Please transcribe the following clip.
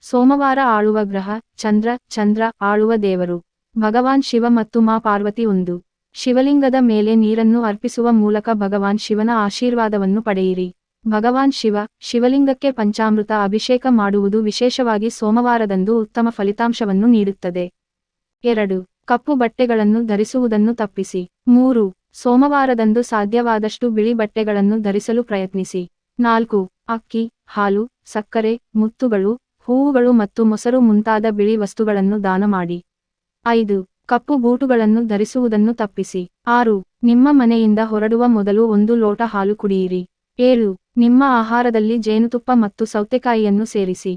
ಸೋಮವಾರ ಆಳುವ ಗ್ರಹ, ಚಂದ್ರ ಆಳುವ ದೇವರು. ಭಗವಾನ್ ಶಿವ ಮತ್ತು ಮಾ ಪಾರ್ವತಿ ಒಂದು. ಶಿವಲಿಂಗದ ಮೇಲೆ ನೀರನ್ನು ಅರ್ಪಿಸುವ ಮೂಲಕ ಭಗವಾನ್ ಶಿವನ ಆಶೀರ್ವಾದವನ್ನು ಪಡೆಯಿರಿ. ಭಗವಾನ್ ಶಿವಲಿಂಗಕ್ಕೆ ಪಂಚಾಮೃತ ಅಭಿಷೇಕ ಮಾಡುವುದು ವಿಶೇಷವಾಗಿ ಸೋಮವಾರದಂದು ಉತ್ತಮ ಫಲಿತಾಂಶವನ್ನು ನೀಡುತ್ತದೆ. 2. ಕಪ್ಪು ಬಟ್ಟೆಗಳನ್ನು ಧರಿಸುವುದನ್ನು ತಪ್ಪಿಸಿ. 3. ಸೋಮವಾರದಂದು ಸಾಧ್ಯವಾದಷ್ಟು ಬಿಳಿ ಬಟ್ಟೆಗಳನ್ನು ಧರಿಸಲು ಪ್ರಯತ್ನಿಸಿ. 4. ಅಕ್ಕಿ, ಹಾಲು, ಸಕ್ಕರೆ, ಮುತ್ತುಗಳು, ಹೂವುಗಳು ಮತ್ತು ಮೊಸರು ಮುಂತಾದ ಬಿಳಿ ವಸ್ತುಗಳನ್ನು ದಾನ ಮಾಡಿ. 5. ಕಪ್ಪು ಬೂಟುಗಳನ್ನು ಧರಿಸುವುದನ್ನು ತಪ್ಪಿಸಿ. 6. ನಿಮ್ಮ ಮನೆಯಿಂದ ಹೊರಡುವ ಮೊದಲು 1 ಲೋಟ ಹಾಲು ಕುಡಿಯಿರಿ. 7. ನಿಮ್ಮ ಆಹಾರದಲ್ಲಿ ಜೇನುತುಪ್ಪ ಮತ್ತು ಸೌತೆಕಾಯಿಯನ್ನು ಸೇರಿಸಿ.